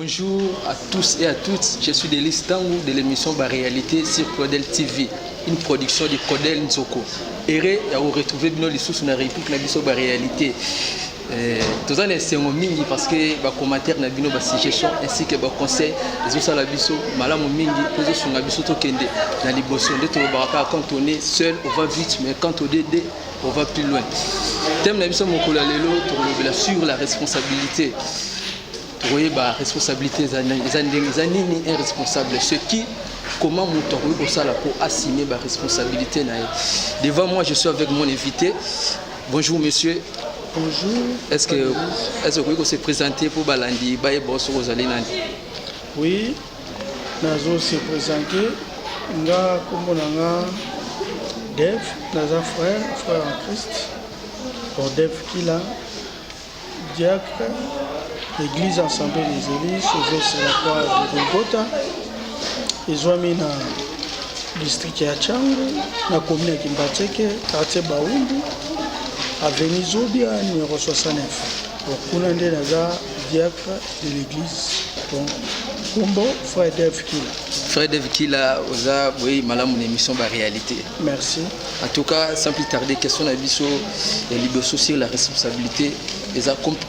Bonjour à tous et à toutes, je suis Delis Tangou de l'émission Réalité sur Codel TV, une production de Codel Nzoko. Et à vous retrouver dans les sources de la République la Réalité. Tous les séances mingi parce que les commentaires na bino ba suggestion ainsi que ba conseil les autres la biso malamu mingi pour que sunga biso to kende na liboso de to ba pas quand on est seul on va vite mais quand on est deux on va plus loin. Thème na biso mokolo lelo to sur la responsabilité. Tu voyez la responsabilité zanini est responsable ce qui comment mon pour ça pour assigner la responsabilité devant moi je suis avec mon invité. Bonjour monsieur. Bonjour. Est-ce que vous pouvez se présenter pour Balandi Baye Boss Rosalie Nandi? Oui, nazo se présenter. Nga komonanga Dev, naza frère en Christ. Pour Dev Kila, diacre, l'église Assemblée des Élis, sauvé sur la croix de Golgotha. Ezwami na district ya Changu, na commune ya Kimbateke, quartier Baumbu. Avenue Zobia, numéro 69. Pour Kounande Naza, diacre de l'église. Donc, Kumbo, frère Dev Kila. Frère Dev Kila, Oza, oui, madame, une émission de réalité. Merci. En tout cas, sans plus tarder, question à Bisso et Liboso sur la responsabilité.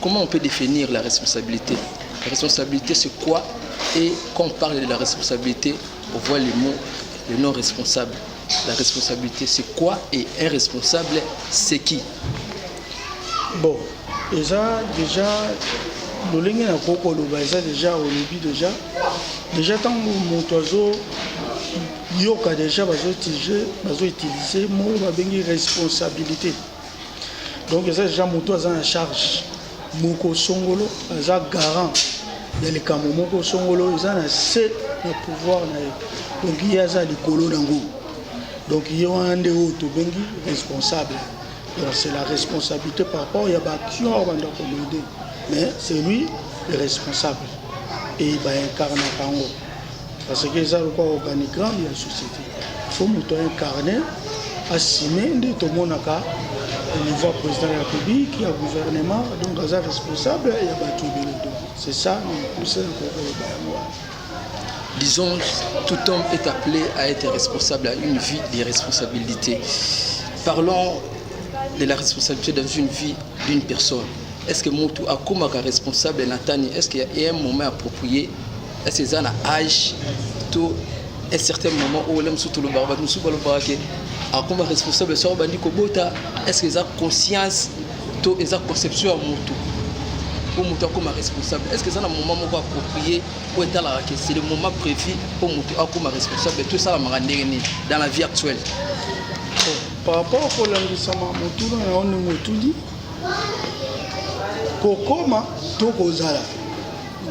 Comment on peut définir la responsabilité? La responsabilité, c'est quoi? Et quand on parle de la responsabilité, on voit les mots, le non responsable. La responsabilité, c'est quoi? Et un responsable, c'est qui? Bon, déjà, nous l'avons déjà au début déjà tant mon oiseau, yoka déjà utiliser le mot responsabilité. Donc ça déjà mon oiseau en charge, moko songolo, ça garant. Il y a les camons moko songolo, ils ont assez de pouvoir. Donc il y a ça les colos d'ango. Donc il y a un des autres responsable. Donc c'est la responsabilité par rapport à l'action de la communauté. Mais c'est lui le responsable. Et il va incarner Tango. Parce que ça, le corps organigramme de la société. Il faut incarner, assumer tout le monde au niveau président de la République, il y a le gouvernement, donc il y a responsable, il y a tout le monde. C'est ça, nous poussons le. Disons, tout homme est appelé à être responsable, à une vie de responsabilité. Parlons de la responsabilité dans une vie d'une personne. Est-ce que Moutou a comme responsable Nathalie? Est-ce qu'il y a un moment approprié? Est-ce qu'il y a un âge, un certain moment où l'homme surtout le barbe, nous sommes le barque, a comme responsable sur Bandi Kobota? Est-ce qu'il y a conscience, ils ont conception à Moutou? Pour Moutou comme responsable? Est-ce que c'est un moment approprié pour être là? C'est le moment prévu pour Moutou comme responsable? Tout ça dans la vie actuelle. Par rapport au l'enregistrement, on nous dit Kokoma, Tokozala.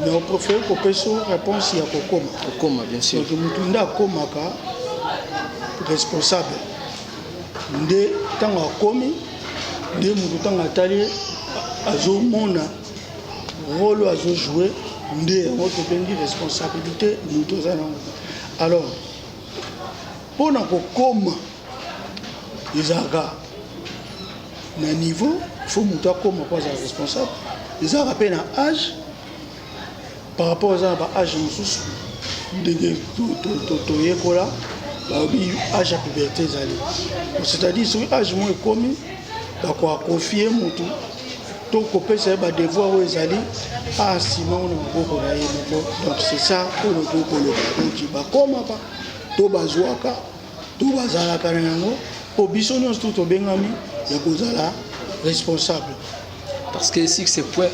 Mais on préfère qu'on puisse répondre à Kokoma. Kokoma, bien sûr. Donc, nous avons Komaka responsable. Nous avons commis, nous avons talé, nous avons rôle à jouer, nous avons une responsabilité. Alors, pour nous Kokoma, les aga na niveau il faut monter comme quoi est responsable les aga rappellent un âge par rapport aux âge de toyekola âge à puberté c'est-à-dire sur âge moins commis d'accord confier mutu to kopesa ba devoir aux ali à Simon ngoko na yebo donc c'est ça pour le kokolo donc ba koma pa to bazwaka to bazala kana ngo. Pour Bissonnos tout au Bengami, il y a responsable. Parce que si c'est point,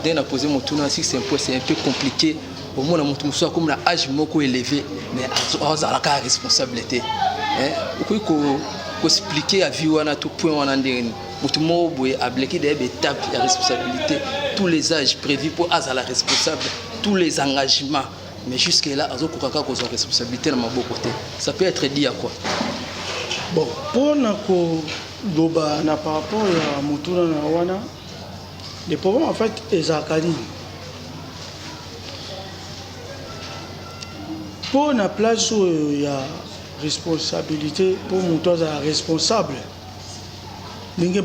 dès qu'on a posé mon tournoi, si c'est un point, c'est un peu compliqué. Au moins, on a comme l'âge beaucoup élevé, mais on a la responsabilité. Il faut expliquer à vivre à tout point. On a bloqué des étapes de responsabilité, tous les âges prévus pour avoir la responsable, tous les engagements. Mais jusque-là, on a une responsabilité dans mon côté. Ça peut être dit à quoi? Bon, pour nous, par rapport à Moutouna Nawana, les problèmes en fait, ils ont pour la place où il y a responsabilité, pour Moutouna responsable, il y a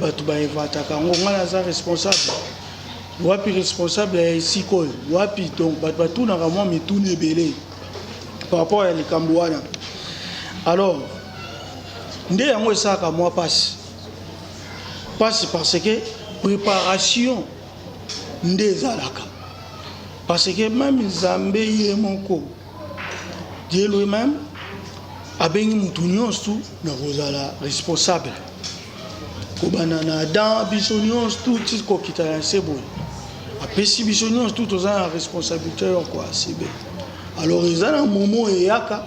responsable. wapi responsable ya esika wapi donc bato na vraiment mituna ebele par rapport à likambo wana. Alors nde yango esaka moi passe parce que préparation nde ezalaka parce que même Nzambe ye moko Dieu lui-même abengi mutu nyonso na kozala responsable kobana na Adam biso nyonso tout kokita na sebo apesi biso nyonso tout ozala responsabilité yoko asibe. Alors eza na moment eyaka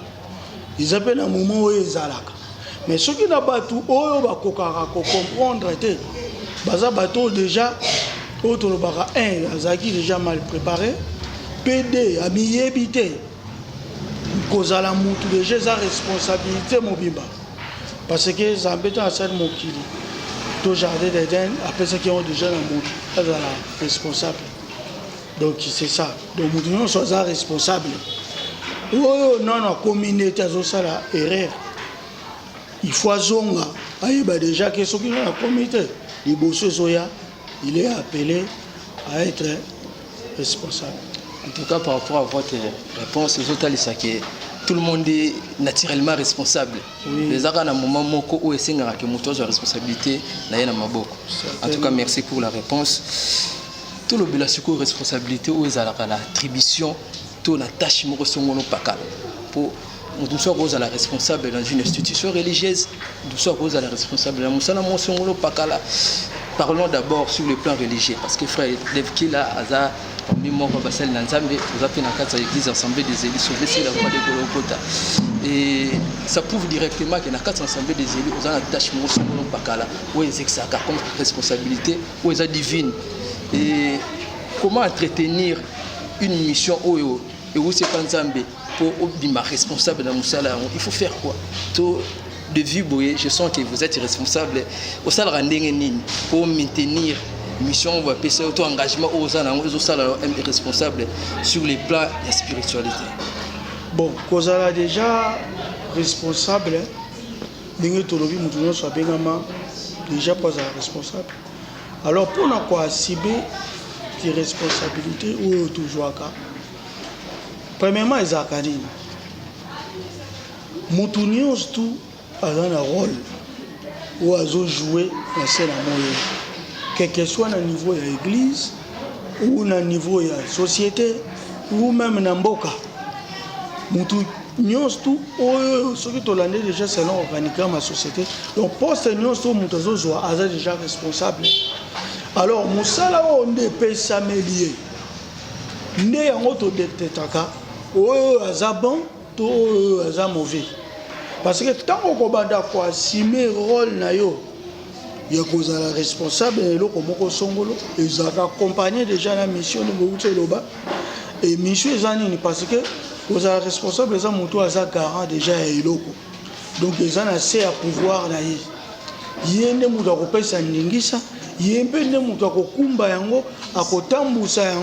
eza pe na moment oyo ezalaka mais soki na bato oyo bakokaka ko comprendre te baza bato déjà oyo tolobaka un azalaki déjà mal préparé PD amiyebi te kozala mutu déjà eza responsabilité mobimba parce que Nzambe to asali mokili to jardin d'Éden apesaki yango déjà na mutu azala responsable. Donc c'est ça, donc mutu nyonso aza responsable oyo nano communauté azosala erreur il faut azonga ayeba déjà que soki na comité liboso ezoya il est appelé à être responsable. En tout cas, par rapport à votre réponse, tout le monde est naturellement responsable. Les gens à un moment où ils sont en responsabilité, en tout cas, merci pour la réponse. Tout le monde a responsabilité où ils ont l'attribution, toute la tâche pour nous sommes la responsable dans une institution religieuse, nous sommes la responsable dans une Parlons d'abord sur le plan religieux, parce que frère Levki là, Aza, Mimo Babasel Nanzambe, vous avez fait l'église assemblée des élus, sauver c'est la voie de Golgotha. Et ça prouve directement que dans la assemblée des élus, vous avez un attachement au Songolo Pakala, où ils exercent comme responsabilité, où ils sont divines. Et comment entretenir une mission et où c'est pas Nzambe pour être responsable dans Moussala, il faut faire quoi? De vue, je sens que vous êtes responsable au salaire pour maintenir mission ou engagement aux responsable sur les plans de spiritualité. Bon, vous êtes déjà responsable, déjà pas responsable. Alors pour nous quoi ciber des responsabilités ou toujours cas. Premièrement, les académies. Moutounions tout a un rôle où ils ont joué dans cette moyen. Quel que soit au niveau de l'église, ou au niveau de la société, ou même dans Mboka. Moutounions tout, ce qui est déjà selon l'organigramme de la société. Donc, poste nous sommes déjà responsables. Alors, Moussala, on est pas s'améliorer. Né en auto détectaka, bon, tout mauvais. Parce que tant qu'on va assumer le rôle, il y a des responsables et ils ont accompagné déjà la mission de Moulouba. Et mission est parce que vous êtes responsable, ils ont garant déjà et donc ils ont assez à pouvoir. Il y a des gens qui ont fait ça, il y a des gens qui ont fait ça,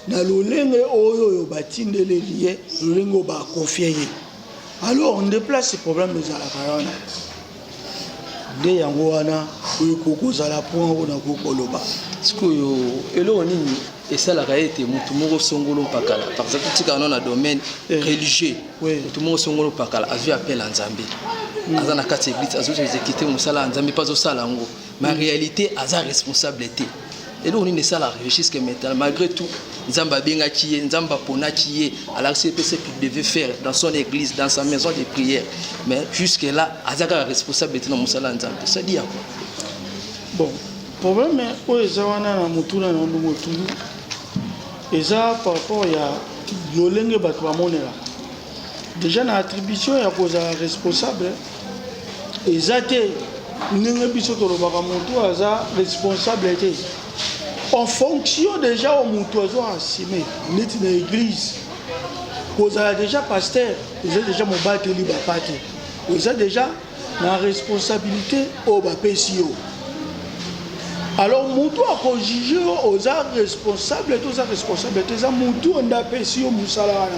na lolenge oyo batinde les liés lolengo ba confier. Alors on déplace ces problèmes de la carrière. De yango wana ko zala point on a kokoloba. Ce que elo nini et ça la réalité mutu moko songolo pakala par exemple tika on a domaine religieux mutu moko songolo pakala a vu appel à Nzambe. Azana kati église azo exécuter musala Nzambe pas au sala ngo mais en réalité aza responsabilité. Et là, on est ça la réussite que maintenant, malgré tout, Nzamba Bengaki, Nzamba Ponaki, alors c'est ce qu'il devait faire dans son église, dans sa maison de prière. Mais jusque-là, Azaka est responsable de Moussala Nzamba. Ça dit à quoi? Bon, le problème est que les gens qui ont par rapport à l'olenge batouamonera. Déjà, dans l'attribution, il y a des responsables. Et ça, il y a des responsables. En fonction déjà au moutoiseau assumé, nous sommes dans l'église. Vous avez déjà pasteur, vous avez déjà mon bâtiment bapate. Vous avez déjà la responsabilité au bapesio. Alors moutou a juger aux responsables, tous les responsables, tous les moutou on a pesio moussala.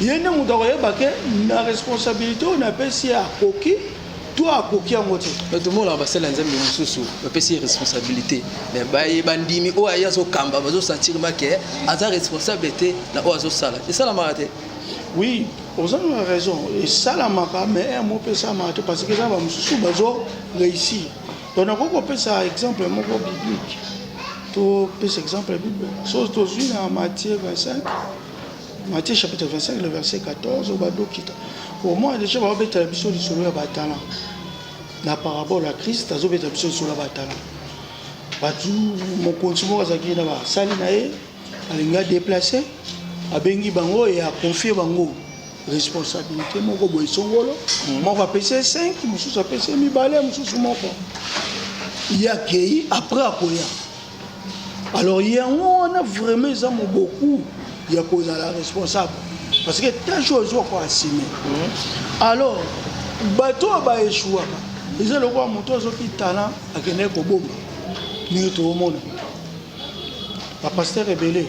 Il y a une moutou a la responsabilité on a pesio à coquille. moto akoki yango te. Mais tout le monde a passé l'ensemble de Moussou, mais c'est responsabilité. Mais bah bandimi o aya zo kamba bazo sentir que aza responsabilité na o azo sala. Et ça la marate. Oui, vous avez raison. Et ça la marate, mais un mot peut ça marate parce que ça va Moussou bazo réussir. Donc on peut ça exemple mot biblique. Tout peut exemple biblique. Chose aujourd'hui dans Matthieu 25. Matthieu chapitre 25 le verset 14 au bado kita. Au moins déjà on va mettre la mission sur le batalan. La parabole à Christ, azo mettre la mission sur le batalan. Batu mon consumo azaki na ba sali na ye alinga déplacer abengi bango et a confier bango responsabilité moko boy songolo mo va pese 5 mususu a pese mi balé mususu moko il y a qui après akoya. Alors il y a on a vraiment ça beaucoup il y a cause à la responsable parce que tant chose quoi assumer. Alors bato ba échouer ils ont le quoi moto zo ki talent akene ko bomba ni to monde ba pasteur rebelle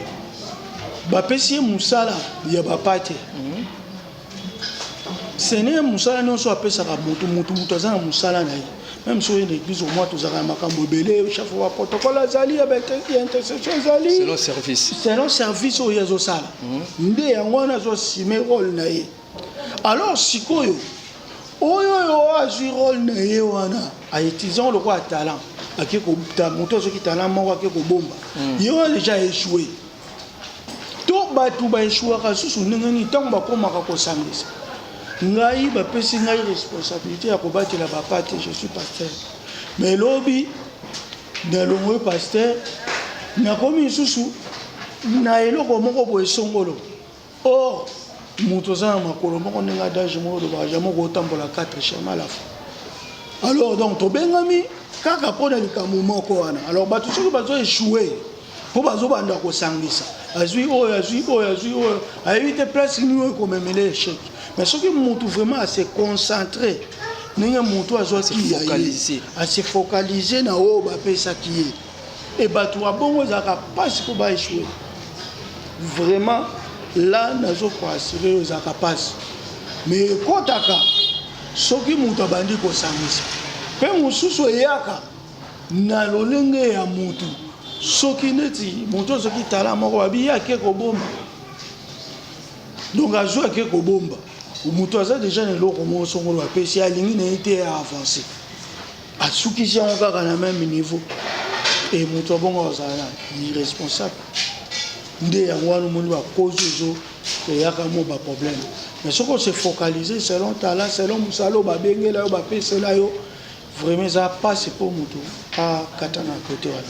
ba pesi musala ya ba pate sene musala non so apesa ka moto azana musala na ye même sur une église au moins tous ara makambo belé chef wa protocole azali ya intercession azali c'est le service au yezo sala nde yango na zo sime rôle na ye. Alors sikoyo oyo azui rôle na ye wana a utilisant le roi talent akiko moto zo ki talent moko akiko bomba yo a déjà échoué to batu ba échoué ka susu ndengeni tango ba koma ka ko sangisa ngai ba pesi ngai responsabilité ya ko batela ba pate je suis pasteur mais lobi dans le mot pasteur na komi susu na eloko moko bo esongolo or moto za makolo moko ndinga daje moko ba jamo ko tambola 4 chemins à la fois. Alors donc to bengami kaka pona likamu moko wana. Alors batu soki bazo échouer po bazo banda ko sangisa azui a évité place ni ko memele échec. Mais soki moto vraiment à se concentrer ninga moto azo à se focaliser na o ba pesa ki et batu abongo za capable ko ba échouer. Vraiment là nazo ko assurer aux capables. Mais kotaka soki moto bandi ko sangisa pe mususu yaka na lolenge ya mutu soki neti moto soki tala moko babi yake ko bomba donc azo yake ko bomba mutu aza déjà ne loko mo songolo apesi alingi na été avancer asuki si on kaka na même niveau et mutu bongo azala irresponsable nde yango wana moni ba cause zo yaka mo ba problème. Mais ce qu'on se focaliser selon talent selon musalo ba bengela yo ba pesela yo vraiment ça passe pour mutu à katana côté wala.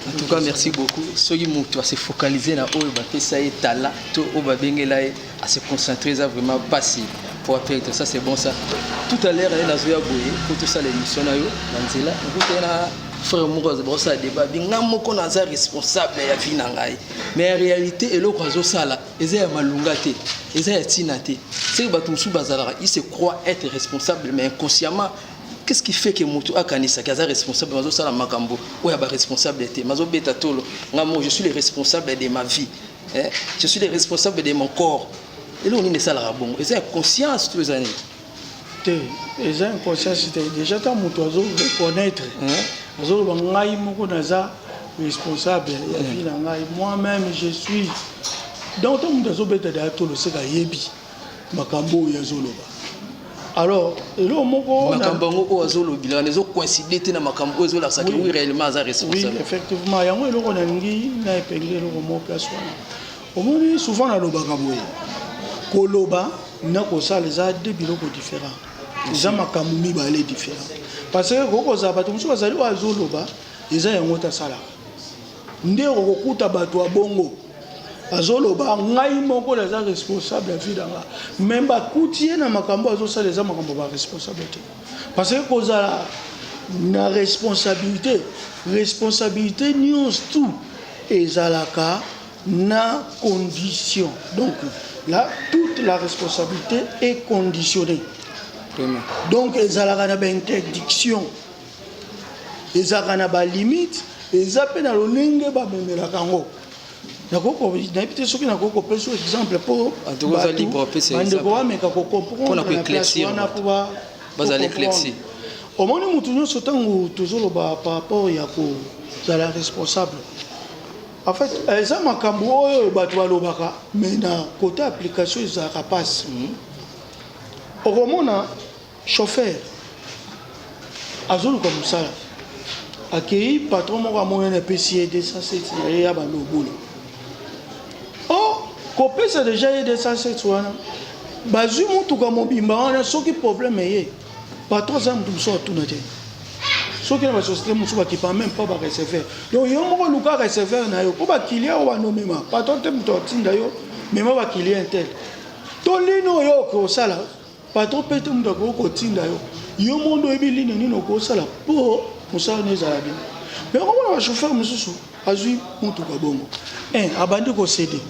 En tout cas merci beaucoup. Soki mutu à se focaliser na oyo ba pesa ye talent to o ba bengela ye à se concentrer ça vraiment passer pour faire ça c'est bon ça. Tout à l'heure elle a zoya boye pour tout ça l'émission na yo nanzela ngute na frère Mouroz brossa débat binga moko na za responsable ya vie na ngai. Mais en réalité eloko azo sala eza ya malunga te eza ya tina te. C'est ba tumsu bazala il se croit être responsable mais inconsciemment qu'est-ce qui fait que mutu akanisa kaza responsable mazo sala makambo ou ya ba responsabilité mazo beta tolo ngamo je suis le responsable de ma vie je suis le responsable de mon corps et là on est sala bon et c'est conscience tous les années et ça conscience déjà tant mutu azo reconnaître azo ngai moko naza responsable ya vie na ngai moi-même je suis donc tant mutu azo beta da tolo seka yebi makambo ya zoloba. Alors, le moko makambo o azolo bila nezo coïncider te na makambo ezo la saki oui réellement za responsable. Oui, effectivement, yango eloko na ngi na epengele eloko mo place wana. Omoni souvent na lobaka boye. Koloba na ko sala za deux biloko différents. Za makambo mibale différents. Parce que koko za bato musu bazali wa azoloba eza yango ta sala. Nde kokuta bato abongo. Azoloba ngai moko la responsable ya vie danga même ba koutier na makambo azo les makambo ba responsabilité parce que kozala na responsabilité nyons tout ezalaka na condition donc là toute la responsabilité est conditionnée. Donc ezalaka na ba interdiction ezalaka na ba limite ezape na lolenge ba memela kango. Nakoko n'habite ce qui nakoko peut sur exemple pour libre pour éclaircir au moins nous sommes toujours par rapport à la responsable. En fait, ça m'a cambré mais dans côté application ça passe. Au moment chauffeur azulu comme ça accueilli patron mon moyen de PCD ça c'est il y a bando boulot. Oh, copé ça déjà il y a des ça c'est toi. Bazu mon tout comme bimba on a ce qui problème est patron ça me sort tout net. Ce qui la société musuba qui pas même pas ba recevoir. Donc yo mo luka recevoir na yo ko ba client wa no mema. Patron te muto tinda yo mema ba client tel. To lino yo ko sala patron peut muto ko tinda yo. Yo mondo ebili nini no ko sala po musala ne zala bien. Mais comment va chauffeur mususu azui mutu ka bongo. Abandi ko céder.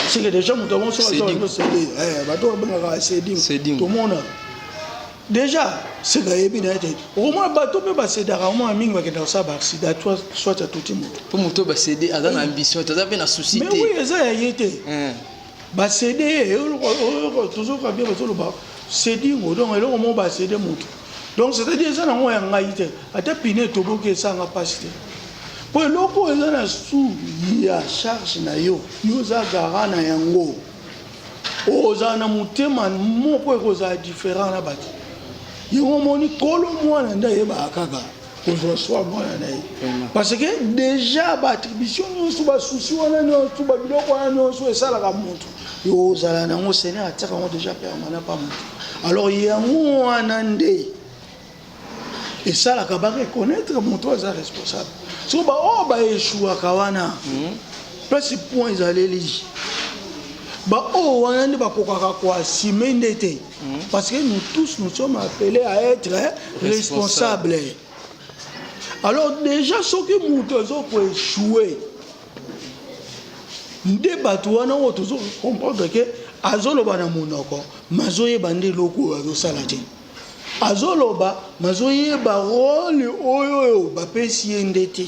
C'est que déjà muto bon so céder. Bato ba céder. Tout le monde déjà c'est que bien été au moins bateau peut passer derrière moi mingi va que ça va accident soit à tout le monde pour moto ba céder à dans ambition tu as bien souci mais oui ça y était ba céder toujours quand bien bateau ba céder donc alors comment ba céder moto donc c'est-à-dire ça na moi ngaité ata piné to boke ça nga passer pour loko ça na sous ya charge na yo za garana yango oza na mutema moko ekoza différent na bati yo moni kolo mwana nda yeba akaka kozwa mwana na ye parce que déjà ba attribution nyonso ba souci wana nyonso ba biloko wana nyonso esala ka muntu yo zala na ngo sene ataka ngo déjà permanent pas muntu alors yango wana nde esala ka ba reconnaître muntu aza responsable so ba o ba échoua ka wana plus point ezaleli ba oh wana ndi bakokaka kwa assumer ndete parce que nous tous nous sommes appelés à être responsables. Alors déjà ce que nous devons pour échouer ndé bato wana o toujours comprendre que azoloba na monoko mazoye bande loko azosala te azoloba mazoye ba rôle oyo ba pesi ndete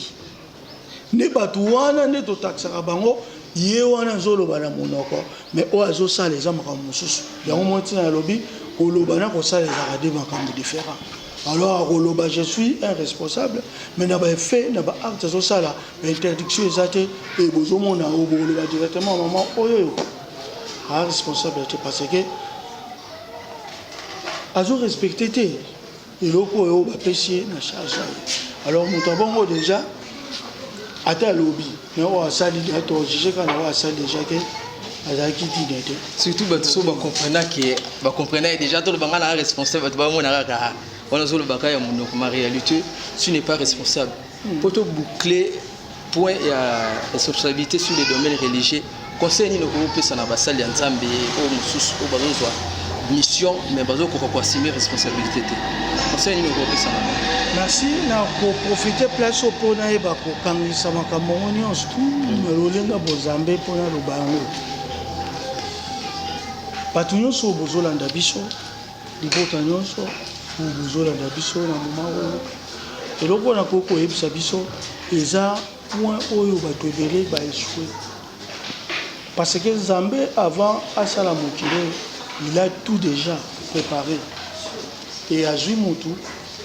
ndé bato wana ndé to taxaka bango ye wana zoloba na monoko mais o azosala eza makambo mosusu yango motina ya lobi koloba na kosala ezaka de makambo différent alors koloba je suis un responsable mais na ba effet na ba acte azosala interdiction eza te e bozomona o koloba directement maman oyo a responsabilité parce que azo respecté te eloko oyo bapesi na charge alors moto bongo déjà ata lobby mais on a ça dit à toi je quand on a ça déjà que azaki dit surtout bato so ba comprendre déjà tout le bangala responsable bato ba mona kaka on a zo le baka ya monoko ma réalité tu n'es pas responsable pour te boucler point et responsabilité sur les domaines religieux conseil ni no ko pesa na basali ya nzambe o mususu o bazozwa mission mais bazo ko assumer responsabilité te conseil ni no ko pesa na merci na ko profiter place pour na eba ko kangisa makambo nyonso tout lolenga bozambe pona lobango bato nyonso bozolanda biso libota nyonso bozolanda biso na moment oyo eloko na ko koyebisa biso eza point oyo bato ebele ba échoué parce que Zambé avant asala mokile il a tout déjà préparé et azui mutu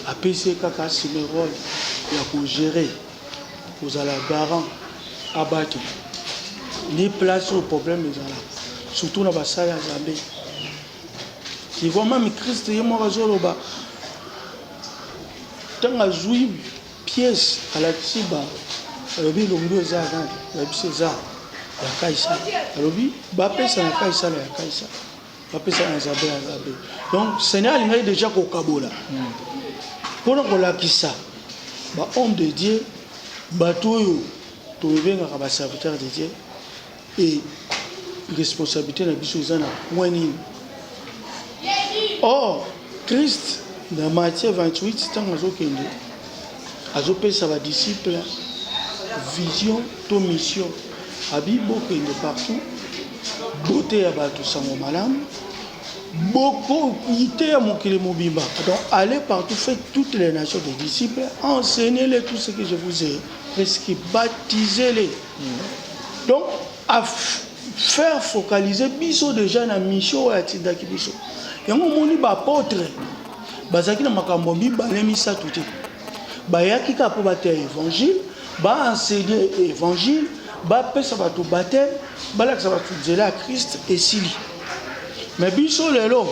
apesi kaka asime rôle ya kogérer kozala garant abaki ni place au problème ezala surtout na basala ya Zambé qui voit même Christ ye moko azoloba ntango azwi pièce alakisi alobi elongi eza ya biso eza ya kaisa alobi bapesa na kaisa ya kaisa bapesa na Zambé ya Zambé donc Seigneur alingai déjà kokabola mpona kolakisa homme de Dieu bato oyo tobengaka baserviteur de Dieu et responsabilité na biso eza na point nini. Or Christ dans Matthieu 28 ntango azokende azopesa badisciple vision to mission abi bokende partout bote ya bato sango malamu beaucoup ité à mokili mobimba donc allez partout faites toutes les nations des disciples enseignez-les tout ce que je vous ai prescrit baptisez-les donc à faire focaliser biso déjà na mission ya tindaki biso yango moni ba apôtre bazaki na makambo mibale misato te bayaki kaka mpo bateya évangile baenseigner évangile bapesa bato baptême balakisa bato nzela ya Christ esili mais biso lelo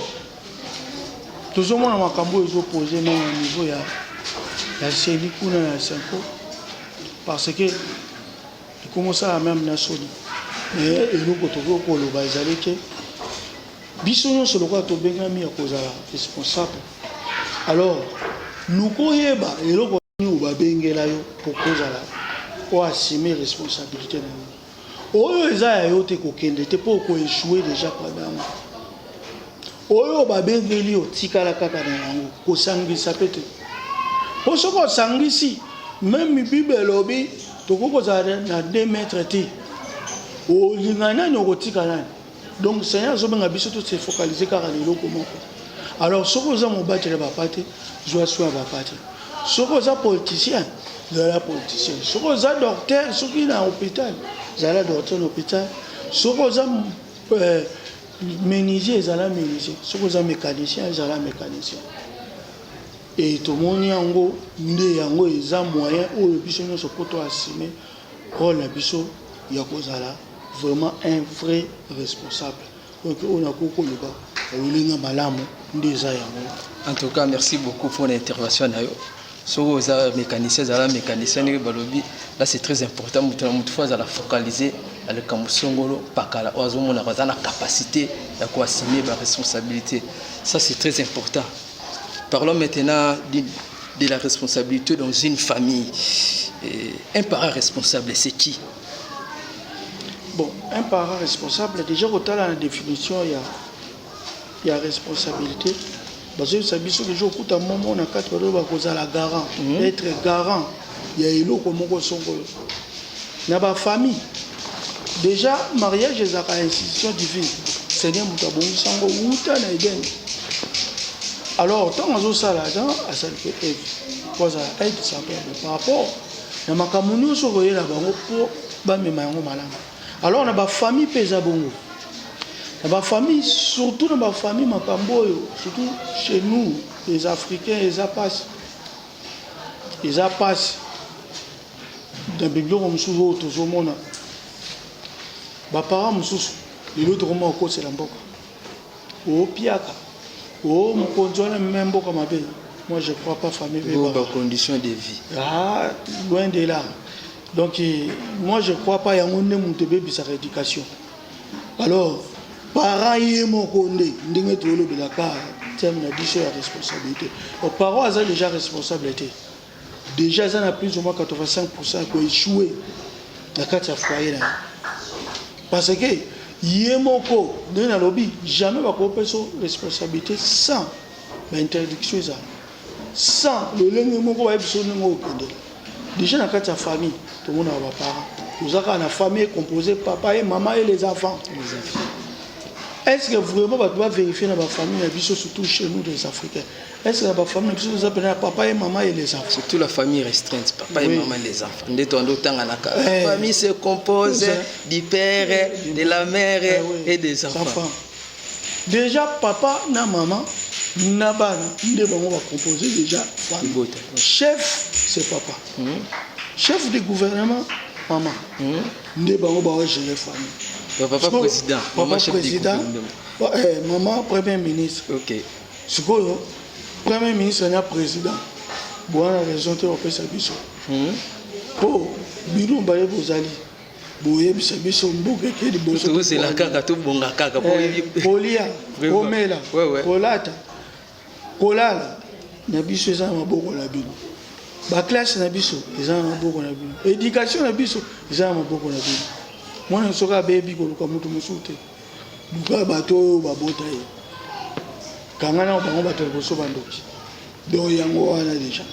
tozomona makambo oyo ezopose na niveau ya seli kuna na Senko parce que ekomosala même na soni mais eloko tokoki koloba ezali te biso nyonso lokola tobengami ya kozala responsable alors lukoyeba eloko nini babengela yo po kozala oassumer responsabilité na yo oyo eza ya yo te kokende te mpo koéchouer déjà padamo oyo babengeli yo tikala kaka na yango kosangisa pe te po soki osangisi même bible elobi tokoki kozala na 2 mètres te olinga nani okotika nani donc Seigneur azobenga biso to se focaliser kaka na eloko moko alors soki oza mobatela bapa te zwa swa bapa te soki oza politicien zala politicien soki oza docteur soki na hôpital zala docteur na hôpital soki oza menuisier ezala menuisier soki oza mécanicien ezala mécanicien et tomoni yango nde yango eza moyen oyo biso nyonso po toassume rôle na biso ya kozala vraiment un vrai responsable donc on a beaucoup le bas olinga malamu nde eza yango. En tout cas merci beaucoup pour l'intervention na yo soko oza mécanicien ezala mécanicien ndenge balobi là c'est très important moto na moto fois azala focaliser aleka mosongolo pakala ozomona aza na capacité ya koassumer ba responsabilité, ça c'est très important. Parlons maintenant de la responsabilité dans une famille. Un parent responsable c'est qui? Bon, un parent responsable, déjà au la définition, il y a responsabilité. Parce que ça dit que je suis un moment on a 4 euros à la garant, être garant. Il y a une autre dans la famille. Déjà, mariage est une institution divine. Seigneur Moutabon Sango Outa na Eden. Alors, tant que ça là, à ça peut être aide ça par rapport à ma camoufle sur le là pour ba me mayango malama. Alors, on a ma famille pesa bongo. Ma famille, surtout dans ma famille makambo, surtout chez nous, les Africains, les apas. Les apas. Dans le biblio comme souvent toujours mona. Ba parents mususu, les autres romans au c'est la mboka. O piaka. O mkonjona même mboka mabe. Moi je crois pas famille ba conditions de vie. Ah, loin de là. Donc moi je crois pas yango ne mutebe bisa éducation. Alors parents yé mokonde ndenge tolo belaka thème na biso ya responsabilité. Les parents ont déjà responsabilité. Déjà ça n'a plus ou moins 85% qui échoué dans le foyer là. Parce que yémoko de na lobby jamais va couper son responsabilité sans l'interdiction ça. Sans le lengo va biso ngo okende. Déjà dans la famille, tout le monde a des parents. Nous avons une famille composée papa et maman et les enfants. Est-ce que vraiment on doit vérifier dans la famille, surtout chez nous les Africains? Est-ce que dans la famille, nous avons papa et maman et les enfants? Surtout la famille restreinte, papa et maman et les enfants. La famille se compose du père, de la mère et des enfants. Déjà, papa et maman, on va composer déjà famille. Chef, c'est papa. Chef du gouvernement, maman. On va gérer famille. Papa président, maman chef président, maman premier ministre. Ok. Ce que premier ministre et président, bon la raison de faire ça biso. Pour bino baye bozali, boye bisa biso mboke ke di boso. C'est la kaka to bonga kaka polia, omela, kolata, kolala, na biso eza maboko na bino. Ba classe na biso eza maboko na bino. Éducation na biso eza maboko na bino. Moi je soka baby ko luka mutu musute. Luka bato babota ye. Kangana bango bato boso bandoki. Do yango wana déjà.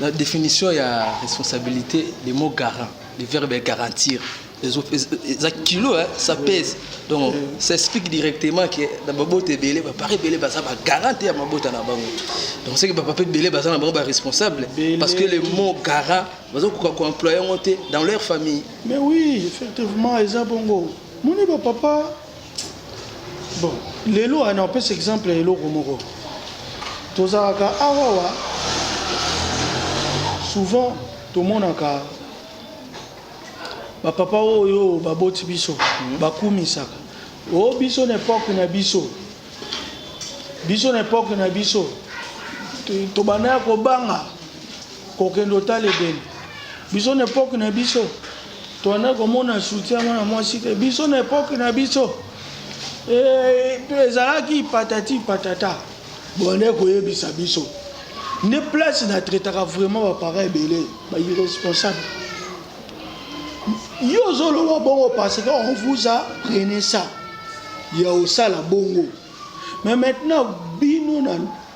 La définition il y a responsabilité, le mot garant, le verbe garantir. Les kilos ça pèse. Donc ça explique directement que la babote est belé, pareil belé ça va garantir ma botte na bango. Donc c'est que papa belé ça na bango responsable parce que le mot garant bazo ko employer monter dans leur famille. Mais oui, effectivement, ils ont bongo. Mon papa Bon, les lois, on peut exemple les lois comme tout ça, souvent, tout le monde a papa oyo baboti biso bakumisaka o biso n'époque na biso n'époque na biso to bana ko banga ko kendo tale bene biso n'époque na biso to na ko mona soutien na mwasi ke biso n'époque na biso ezalaki patati patata bonne ko yebisa biso ne place na traitera vraiment ba pareil belé ba irresponsable. Yo zolo wa bongo parce qu'on vous a prenez ça. Il y a aussi la bongo. Mais maintenant bino na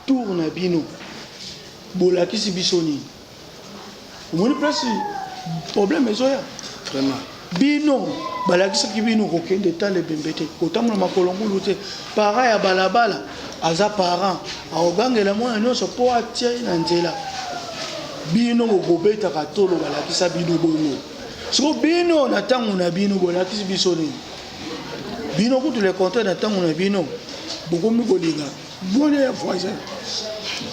tourne bino. Bola ki si bisoni. Mon place problème ezoya. Vraiment. Bino bala ki ki bino ko kende tale bembete. Ko tamula makolongulu te. Para ya balabala aza parent. Aogangela mwana nyonso po atia na nzela. Bino ko beta ka tolo bala ki sa bino bongo. So bino na tango na bino bola kisi biso ni bino kutu le compter na tango na bino boko mi kolinga bone ya voisin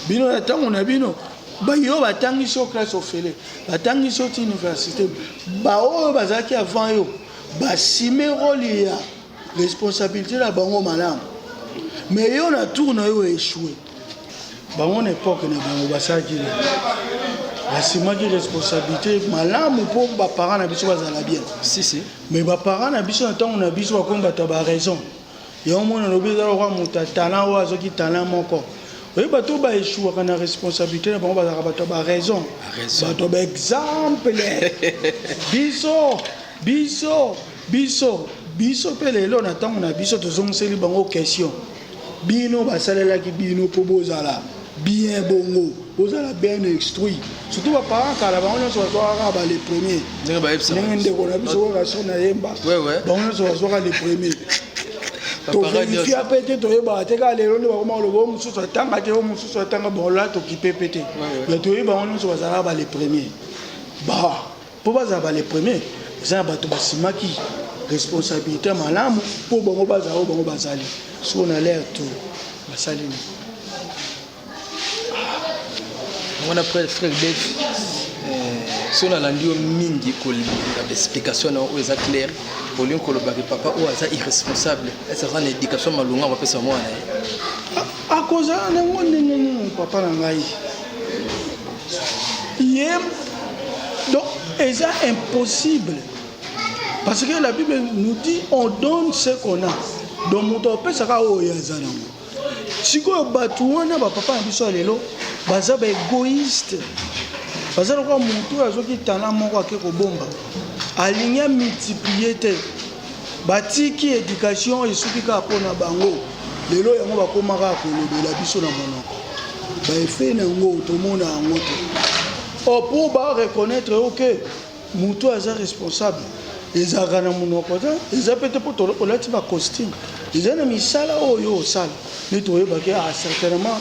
bino na tango na bino ba yo batangi so classe ofele batangi so ti université ba o bazaki avant yo ba sime rôle ya responsabilité la bango malamu mais yo na tour na yo échoué bango na époque na bango basaki la simaki responsabilité malamu pour ba parents na biso bazala bien si mais ba parents na biso ntango na biso bakomba ta ba raison yo mona no bizalo kwa mutatana wa zoki talent moko oyo bato ba échouer kana responsabilité na bango bazala bato ba raison bato ba exemple biso pele lo na ntango na biso tozongiseli bango question bino basalelaki bino po bozala bien bongo bozala bien instruit surtout ba parents kala bango nyonso bazwaka les premiers ndenge ndeko na biso relation na yemba bango nyonso bazwaka les premiers to vérifia pete toyeba ateka lelo nde bakoma lobo mosusu atanga te mosusu atanga bonla tokipe pete mais toyeba bango nyonso bazala les premiers ba po bazala les premiers ezala bato basimaki responsabilité malamu po bango bazali so na l'air tout basalini. On a pris frère Dave. Si on a l'enduit au mingi, l'explication est claire. Au lieu que le papa ou est irresponsable, c'est une éducation malonga, on va faire ça moi. À cause de papa nangai. Donc, c'est impossible. Parce que la Bible nous dit on donne ce qu'on a. Donc, mon papa, ça va au yazana. Si vous avez papa na lelo baza ba égoïste baza ko muntu azoki tala moko akeko bomba alinya multiplier te batiki éducation esuki ka pona bango lelo yango bakomaka kolobela biso na monoko ba effet na ngo to mona ngo to pour ba reconnaître OK muntu aza responsable ezaka na monoko ta ezapete po to olati ba costume ezana misala oyo sala netoyebaki certainement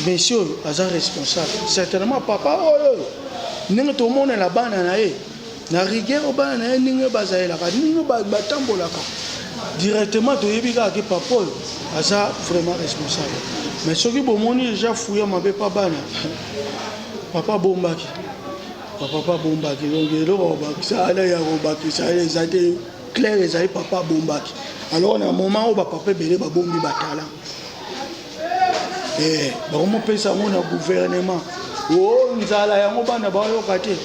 monsieur aza responsable certainement papa oyo ndenge tomonela bana na ye na rigueur bana na ye ndenge bazalelaka ndenge batambolaka directement toyebi kaka ke papa oyo aza vraiment responsable mais soki bomoni déjà fouya mabe pa bana papa bombaki donc eloko bakisa ala ya kobakisa eza te clair ezali papa bombaki alors na moment où papa ebele babombi batala bakomopesa ngo na gouvernement o nzala yango bana bayoka te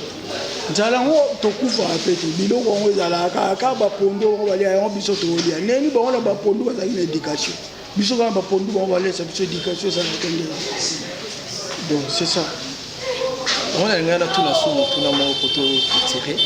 nzala ngo tokufa pe te biloko ngo ezalaka kaka bapondo ngo balia yango biso tolia neni bango na bapondo bazali na éducation biso kaka bapondo bango balesa biso éducation ça nakende donc c'est ça on a ngana tuna sumu tuna mo poto tirer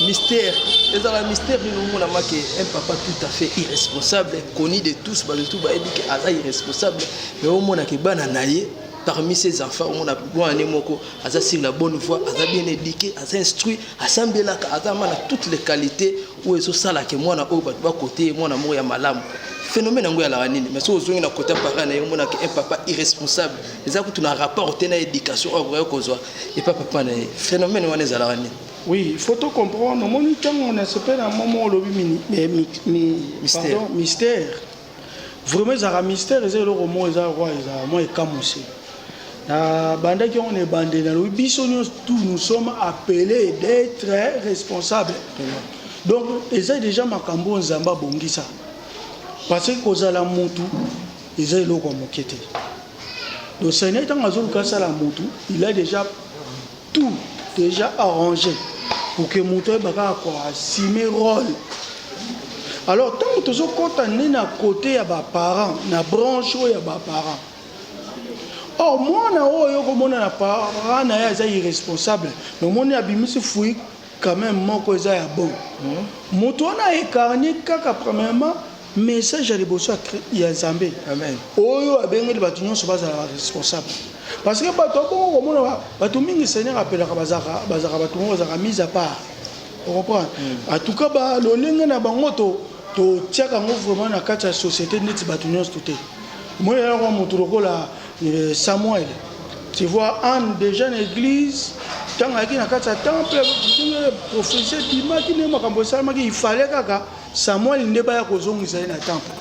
mystère et dans le mystère nous avons un papa tout à fait irresponsable connu de tous bah tout bah dit que Aza irresponsable mais au moins que bana naie parmi ses enfants on a bon moko Aza sur la bonne voie Aza bien éduqué Aza instruit assemblé là Aza man a toutes les qualités où ils sont ça là que moi na au ba côté moi na mo ya malamu phénomène ngo ya la nini mais so zongi na côté parent na yo mona que un papa irresponsable les aku tuna rapport tena éducation au vrai cause et papa na phénomène wana za la nini. Oui, il faut tout comprendre. On a un moment mystère. vraiment ezalaka mystère eza eloko moko eza roi ezala mwa ekamuse na bandaki on est bandé na lobi biso nyonso tous nous sommes appelés d'être responsables donc eza déjà makambo nzamba bongisa parce que kozala mutu eza eloko moke te donc Seigneur ntango azoluka asala mutu il a déjà tout déjà arrangé pour que mutu ayebaka koassume rôle. Alors tant que tu es à côté ya ba parents na branche ya ba parents. Or moi na oyo ko na parents na ya irresponsable. Mais moi na bimisi fui quand même moko eza ya bon. Mutu na écarné kaka premièrement message ya liboso ya Nzambe. Amen. Oyo abengeli batu nyonso bazala responsable. Parce que bato bongo komona bato mingi Seigneur appelaka bazaka bato ngo bazaka mise à part. On comprend. En tout cas ba lolinga na bango to tiaka ngo vraiment na kati ya société neti bato nyonso tout. Moi ya ko mutu lokola Samuel. Tu vois en déjà en église tant aki na kati ya temple professeur dimaki ne makambo salmaki il fallait kaka Samuel ndeba ya kozongisa na temple.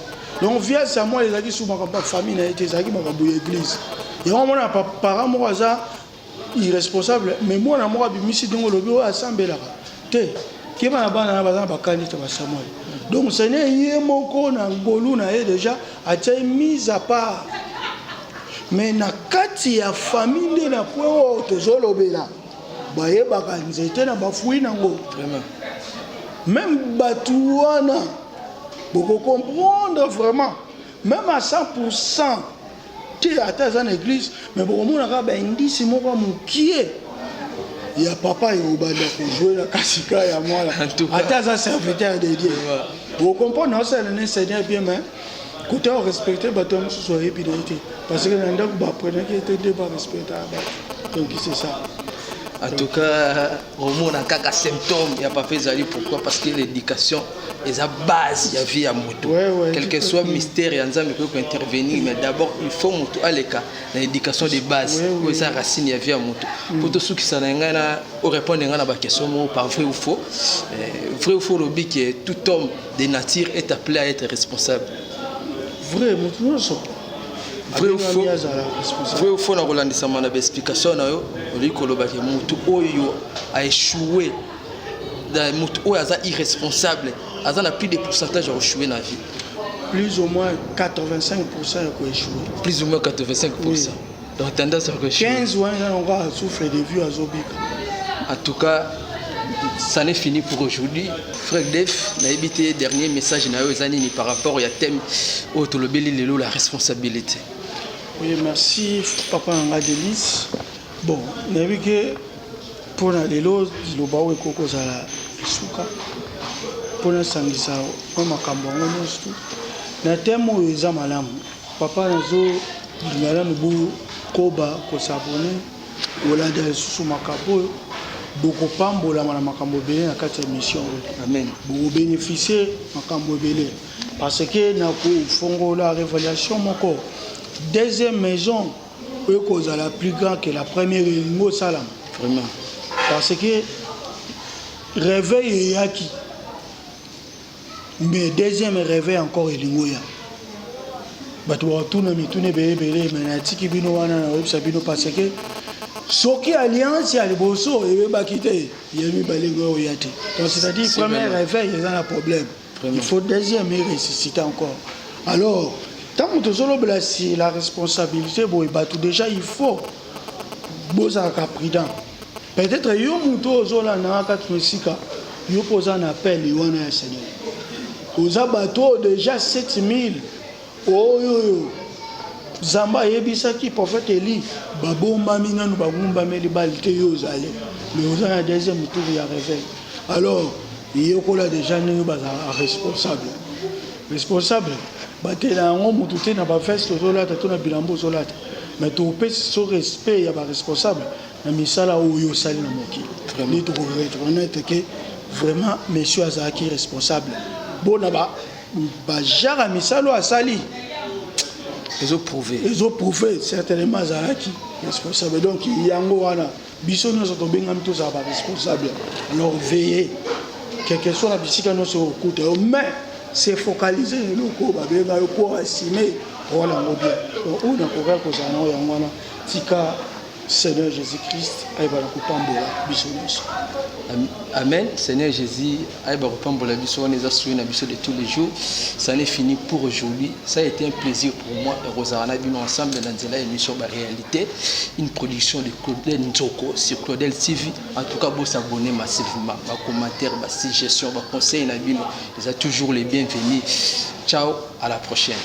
Donc via Samuel ezaki sous makambo famille na été ezaki makambo église. Et on a parents moi ça irresponsable mais moi na moi bimisi dongo lobi o assemblée là te qui va bana bazana bakandita ba Samuel. Donc Seigneur yé moko na ngolu na ye déjà a été mise à part. Mais na kati ya famille na po tozolobela ba ye bakanzete na bafui nango. Vraiment. Même batuana beaucoup comprendre vraiment même à 100% tu attends dans l'église mais beaucoup monde a indice moko mukie ya papa yo banda ko jouer la kasika ya moi là attends un serviteur de Dieu vous comprenez non c'est le Seigneur bien mais côté respecter bateau sur épidémie parce que nanda ba prendre qui était débat respecter donc c'est ça. En tout cas, au moins on a quelques symptômes, il n'y a pas fait ça. Pourquoi? Parce que l'éducation est la base de la vie à moto. Quel que soit le mystère, il y a peut intervenir, mais d'abord il faut moto à l'écart, l'éducation de base, pour ça racine de la vie à moto. Pour tous ceux qui sont là, on répond à la question par vrai ou faux. Vrai ou faux, le but que tout homme de nature est appelé à être responsable. Vrai, moto vrai ou faux na kolandisa mana explication na yo oli koloba ke mutu oyo a échoué da mutu oyo aza irresponsable aza na plus de pourcentage à échouer na vie plus ou moins 85% a échoué plus ou moins 85%. Oui. Donc tendance à échouer 15 ans on va souffler de vue à Zobika. En tout cas ça n'est fini pour aujourd'hui. Frère Def, na évité dernier message na yo ezanini par rapport au thème au tolobeli lelo la responsabilité. Oui, merci papa Anga Delis. Bon, on a vu que pour les lots, le baou et coco ça la souka. Pour la sangisa, on m'a cambongo tout. Na thème où ils ont malam. Papa nazo ngala nubu koba ko sabone. Wala de sous makapo. Beaucoup pambola na makambo belé na kati émission. Amen. Beaucoup bénéficier makambo belé parce que na ko fongo la révélation moko. Deuxième maison, est la plus grande que la première au Salam. Vraiment. Parce que réveil est acquis. Mais deuxième réveil encore est l'Ingoya. Parce que ce qui est alliance, il y a le bosso et le bakité. Il y a le balingo yati. Donc c'est-à-dire premier réveil, il y a un problème. Il faut deuxième et ressusciter encore. Alors, tant que tu as la responsabilité, déjà il faut être prudent. Peut-être que tu poses un appel, Seigneur. Vous avez déjà 7000. Oh, Zamba Ebisaki, prophète Eli, Babomba Mingan, Babomba Melibalité, mais vous avez un deuxième tour de réveil. Alors, il y a déjà un responsable. Responsable. Batela ngomu tout na ba feste zolata to na bilambo zolata mais to pesi so respect ya ba responsable na misala oyo sali na moki ni to reconnaître que vraiment monsieur azaki responsable bona ba jara misalo asali ils ont prouvé certainement azaki responsable donc yango wana biso nous to bengam tous ba responsable alors veillez quelque soit la bisika no so kuta mais se focaliser eloko babenga yo pour assumer rôle yango bien. Donc oyo nakoka kozala nango yango wana tika Seigneur Jésus-Christ ayebala kopambola biso nyonso. Amen. Seigneur Jésus, ayebala kopambola biso wana eza suyi na biso de tous les jours. Ça n'est fini pour aujourd'hui. Ça a été un plaisir pour moi et Rosanna Bino ensemble dans la émission Réalité, une production de Claudel Nzoko sur Claudel TV. En tout cas, vous s'abonner massivement, vos commentaires, vos suggestions, vos conseils, ils sont toujours les bienvenus. Ciao, à la prochaine.